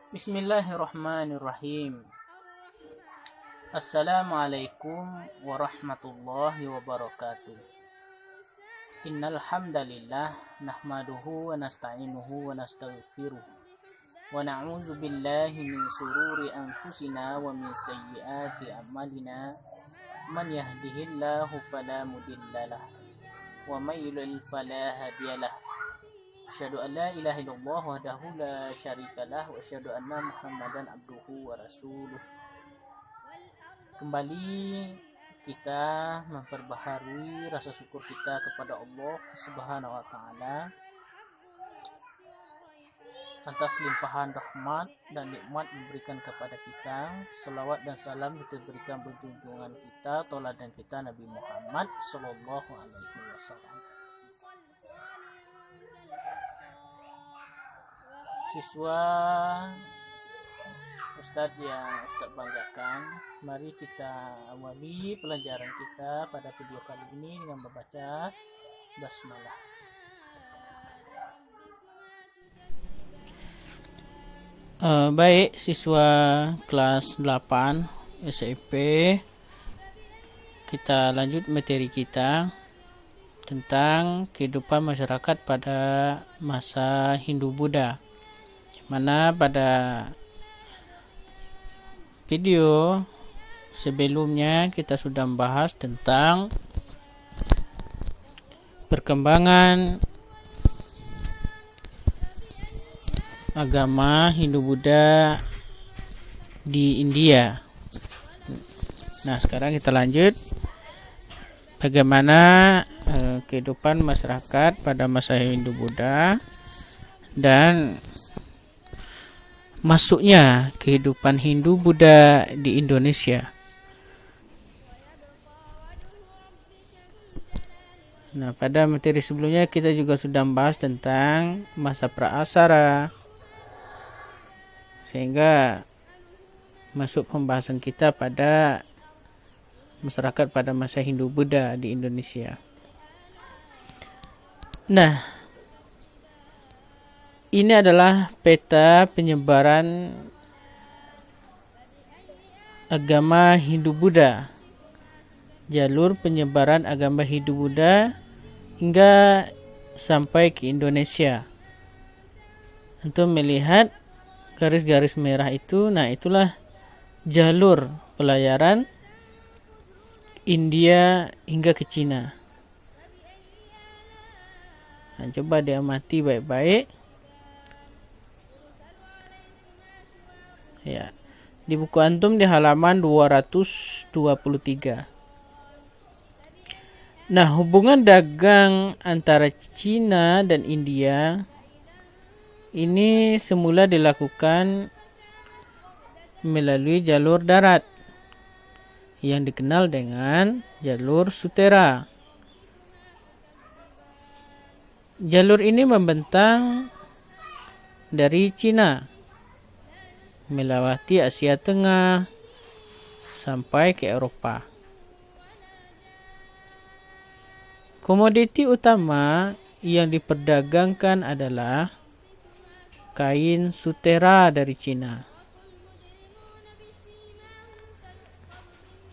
Bismillahirrahmanirrahim. Assalamualaikum warahmatullahi wabarakatuh. Innal hamdalillah nahmaduhu wa nasta'inuhu wa nastaghfiruh wa na'udzu billahi min shururi anfusina wa min sayyiati a'malina. Man yahdihillahu fala mudhillalah wa may yudlil fala hadiyalah. Asyhadu an la ilaha illallah wahdahu la syarikalah wa asyhadu anna Muhammadan abduhu wa rasuluh. Kembali kita memperbaharui rasa syukur kita kepada Allah Subhanahu wa taala atas limpahan rahmat dan nikmat memberikan kepada kita. Selawat dan salam kita berikan berjunjungan kita, tauladan kita Nabi Muhammad sallallahu alaihi wasallam. Siswa Ustadz yang Ustadz banggakan, mari kita awali pelajaran kita pada video kali ini dengan membaca basmalah. Baik siswa kelas 8 SMP, kita lanjut materi kita tentang kehidupan masyarakat pada masa Hindu-Buddha, mana pada video sebelumnya kita sudah membahas tentang perkembangan agama Hindu-Buddha di India. Nah, sekarang kita lanjut bagaimana kehidupan masyarakat pada masa Hindu-Buddha dan masuknya kehidupan Hindu-Buddha di Indonesia. Nah, pada materi sebelumnya kita juga sudah membahas tentang masa Praasara, sehingga masuk pembahasan kita pada masyarakat pada masa Hindu-Buddha di Indonesia. Nah, ini adalah peta penyebaran agama Hindu-Buddha, jalur penyebaran agama Hindu-Buddha hingga sampai ke Indonesia. Untuk melihat garis-garis merah itu, nah itulah jalur pelayaran India hingga ke Cina. Nah, coba diamati baik-baik. Ya, di buku antum di halaman 223. Nah, hubungan dagang antara Cina dan India ini semula dilakukan melalui jalur darat yang dikenal dengan jalur Sutera. Jalur ini membentang dari Cina melewati Asia Tengah sampai ke Eropa. Komoditi utama yang diperdagangkan adalah kain Sutera dari Cina.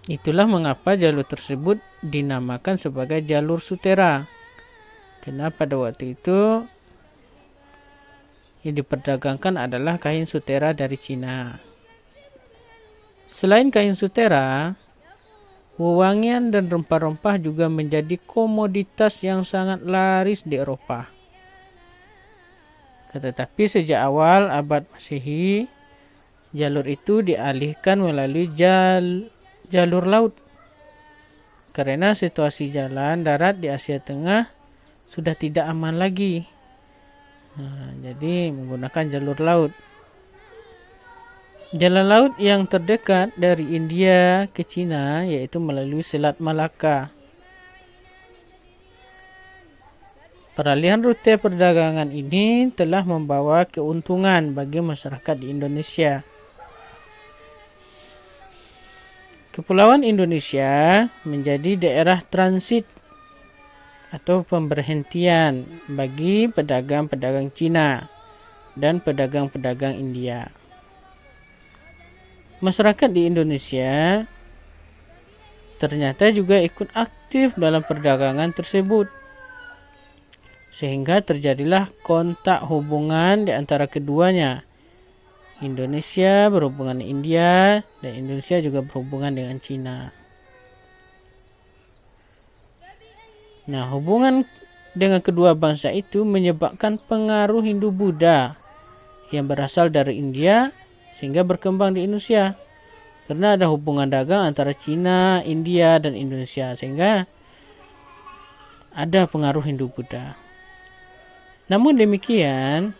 Itulah mengapa jalur tersebut dinamakan sebagai jalur Sutera, karena pada waktu itu yang diperdagangkan adalah kain Sutera dari Cina. Selain kain Sutera, wewangian dan rempah-rempah juga menjadi komoditas yang sangat laris di Eropa. Tetapi sejak awal abad Masehi, jalur itu dialihkan melalui jalur laut karena situasi jalan darat di Asia Tengah sudah tidak aman lagi. Nah, jadi menggunakan jalur laut. Jalan laut yang terdekat dari India ke Cina yaitu melalui Selat Malaka. Peralihan rute perdagangan ini telah membawa keuntungan bagi masyarakat di Indonesia. Kepulauan Indonesia menjadi daerah transit atau pemberhentian bagi pedagang-pedagang Cina dan pedagang-pedagang India. masyarakat di Indonesia ternyata juga ikut aktif dalam perdagangan tersebut. Sehingga terjadilah kontak hubungan di antara keduanya. Indonesia berhubungan dengan India dan Indonesia juga berhubungan dengan Cina. Nah, hubungan dengan kedua bangsa itu menyebabkan pengaruh Hindu-Buddha yang berasal dari India sehingga berkembang di Indonesia. Karena ada hubungan dagang antara Cina, India, dan Indonesia sehingga ada pengaruh Hindu-Buddha. Namun demikian,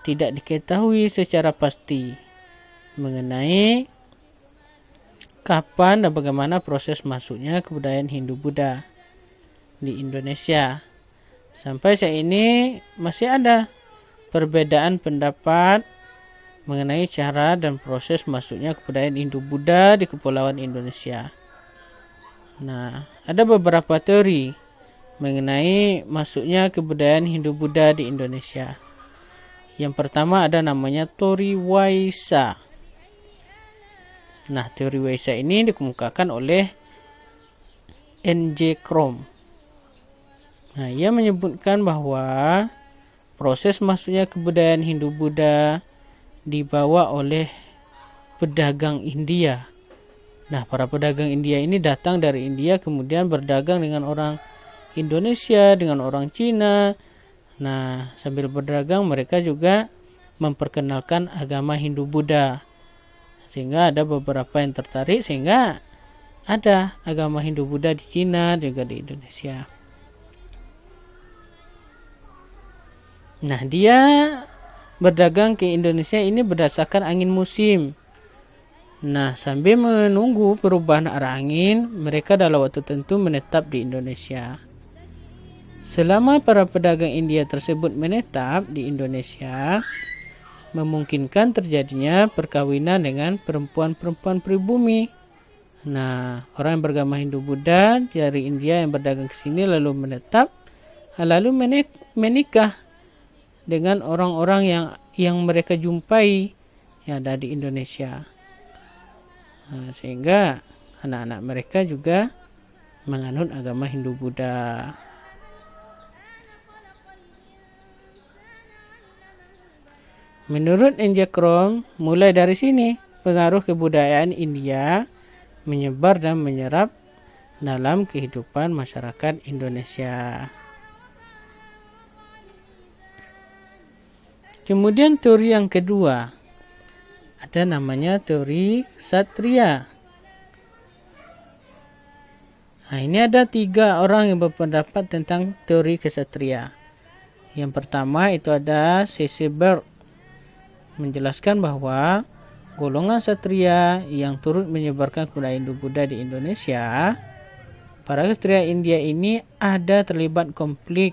tidak diketahui secara pasti mengenai kapan dan bagaimana proses masuknya kebudayaan Hindu-Buddha di Indonesia. Sampai saat ini masih ada perbedaan pendapat mengenai cara dan proses masuknya kebudayaan Hindu-Buddha di Kepulauan Indonesia. Nah, ada beberapa teori mengenai masuknya kebudayaan Hindu-Buddha di Indonesia. Yang pertama ada namanya teori Waisa. Nah, teori Waisa ini dikemukakan oleh N.J. Krom. Nah, ia menyebutkan bahwa proses masuknya kebudayaan Hindu-Buddha dibawa oleh pedagang India. Nah, para pedagang India ini datang dari India kemudian berdagang dengan orang Indonesia, dengan orang Cina. Nah, sambil berdagang mereka juga memperkenalkan agama Hindu-Buddha. Sehingga ada beberapa yang tertarik sehingga ada agama Hindu-Buddha di Cina juga di Indonesia. Nah, dia berdagang ke Indonesia ini berdasarkan angin musim. Nah, sambil menunggu perubahan arah angin, mereka dalam waktu tertentu menetap di Indonesia. Selama para pedagang India tersebut menetap di Indonesia, memungkinkan terjadinya perkawinan dengan perempuan-perempuan pribumi. Nah, orang yang beragama Hindu-Buddha dari India yang berdagang ke sini lalu menetap, lalu menikah dengan orang-orang yang mereka jumpai yang ada di Indonesia. Nah, sehingga anak-anak mereka juga menganut agama Hindu-Buddha. Menurut N.J. Krom, mulai dari sini pengaruh kebudayaan India menyebar dan menyerap dalam kehidupan masyarakat Indonesia. Kemudian teori yang kedua, ada namanya teori Ksatria. Nah, ini ada 3 orang yang berpendapat tentang teori Ksatria. Yang pertama itu ada C.C. Bird, menjelaskan bahwa golongan Ksatria yang turut menyebarkan kebudayaan Hindu-Buddha di Indonesia, para Ksatria India ini ada terlibat konflik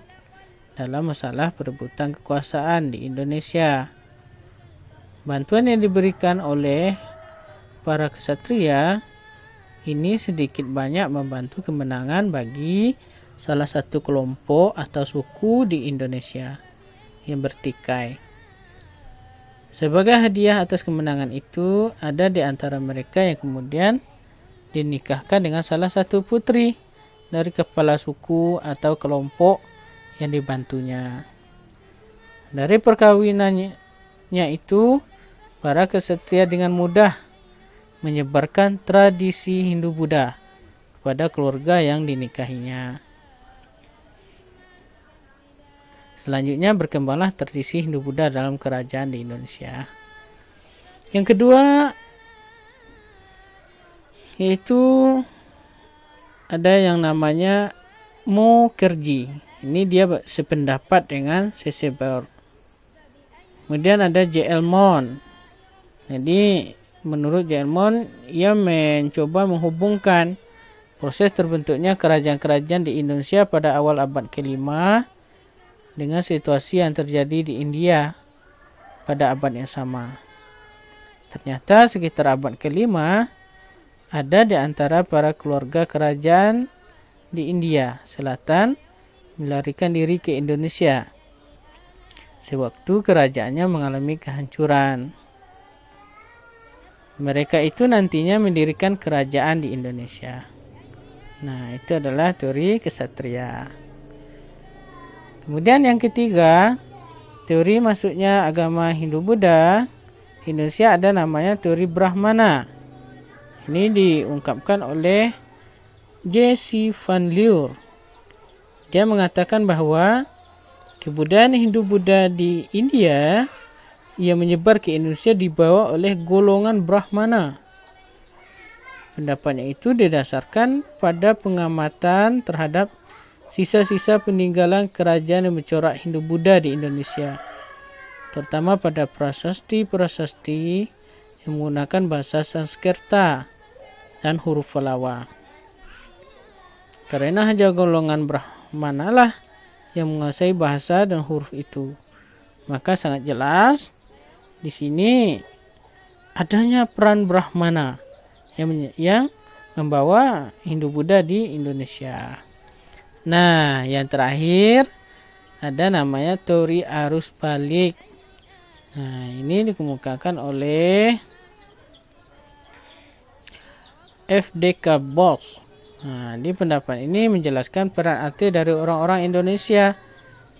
dalam masalah perebutan kekuasaan di Indonesia. Bantuan yang diberikan oleh para Ksatria ini sedikit banyak membantu kemenangan bagi salah satu kelompok atau suku di Indonesia yang bertikai. Sebagai hadiah atas kemenangan itu, ada di antara mereka yang kemudian dinikahkan dengan salah satu putri dari kepala suku atau kelompok yang dibantunya. Dari perkawinannya itu, para Ksatria dengan mudah menyebarkan tradisi Hindu-Buddha kepada keluarga yang dinikahinya. Selanjutnya berkembanglah tradisi Hindu-Buddha dalam kerajaan di Indonesia. Yang kedua, yaitu ada yang namanya Mukherjee. Ini dia sependapat dengan C.C. Bird. Kemudian ada J.L. Mon. Jadi menurut J.L. Mon, ia mencoba menghubungkan proses terbentuknya kerajaan-kerajaan di Indonesia pada awal abad ke-5 dengan situasi yang terjadi di India pada abad yang sama. Ternyata sekitar abad ke-5 ada di antara para keluarga kerajaan di India Selatan melarikan diri ke Indonesia sewaktu kerajaannya mengalami kehancuran. mereka itu nantinya mendirikan kerajaan di Indonesia. Nah, itu adalah teori kesatria. Kemudian yang ketiga, teori masuknya agama Hindu-Buddha Indonesia ada namanya teori Brahmana. Ini diungkapkan oleh J.C. Van Lier. Dia mengatakan bahwa kebudayaan Hindu-Buddha di India yang menyebar ke Indonesia dibawa oleh golongan Brahmana. Pendapatnya itu didasarkan pada pengamatan terhadap sisa-sisa peninggalan kerajaan yang bercorak Hindu-Buddha di Indonesia, terutama pada prasasti-prasasti yang menggunakan bahasa Sanskerta dan huruf Pallava. Karena hanya golongan Brahmana lah yang menguasai bahasa dan huruf itu, maka sangat jelas di sini adanya peran Brahmana yang membawa Hindu-Buddha di Indonesia. Nah, yang terakhir ada namanya teori arus balik. Nah, ini dikemukakan oleh F.D.K. Box. Nah, di pendapat ini menjelaskan peran aktif dari orang-orang Indonesia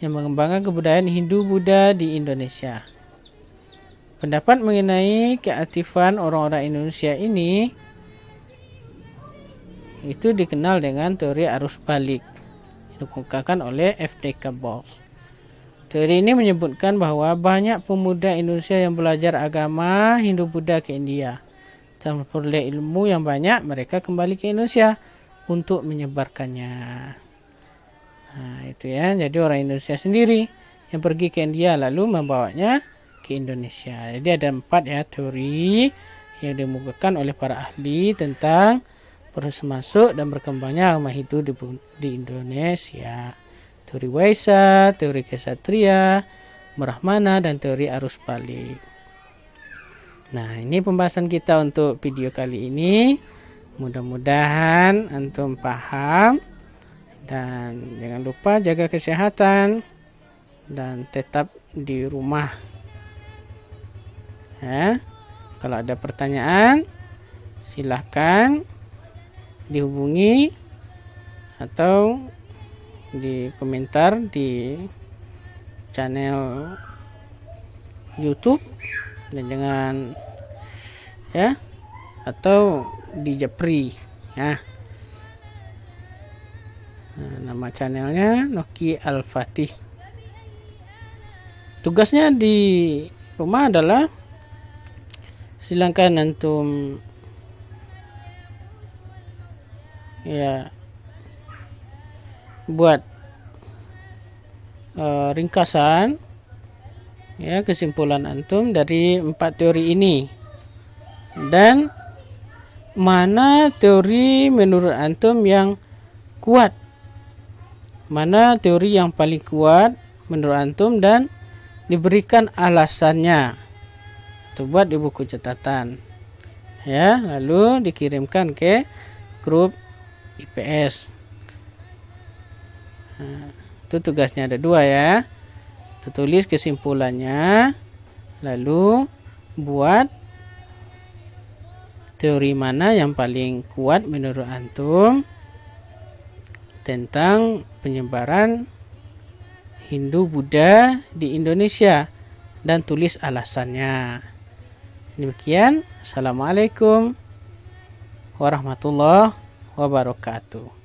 yang mengembangkan kebudayaan Hindu-Buddha di Indonesia. Pendapat mengenai keaktifan orang-orang Indonesia ini itu dikenal dengan teori arus balik, dikemukakan oleh F.D.K. Box. Teori ini menyebutkan bahwa banyak pemuda Indonesia yang belajar agama Hindu-Buddha ke India. Dan memperoleh ilmu yang banyak, mereka kembali ke Indonesia untuk menyebarkannya. Nah, itu ya. Jadi orang Indonesia sendiri yang pergi ke India lalu membawanya ke Indonesia. Jadi ada 4 ya teori yang dikemukakan oleh para ahli tentang proses masuk dan berkembangnya agama Hindu di Indonesia. Teori Waisa, teori kesatria, Brahmana, dan teori arus balik. Nah, ini pembahasan kita untuk video kali ini. Mudah-mudahan antum paham, dan jangan lupa jaga kesehatan dan tetap di rumah. Ya, kalau ada pertanyaan silahkan dihubungi atau di komentar di channel YouTube, dan jangan ya, atau di Japri ya. Nah, nama channelnya Noki Al-Fatih. Tugasnya di rumah adalah silakan antum ya buat ringkasan ya kesimpulan antum dari 4 teori ini, dan mana teori menurut antum yang kuat, mana teori yang paling kuat menurut antum, dan diberikan alasannya. Itu buat di buku catatan ya, lalu dikirimkan ke grup IPS. Nah, itu tugasnya ada 2 ya. Tulis kesimpulannya, lalu buat teori mana yang paling kuat menurut antum tentang penyebaran Hindu-Buddha di Indonesia, dan tulis alasannya. Demikian, Assalamualaikum warahmatullahi wabarakatuh.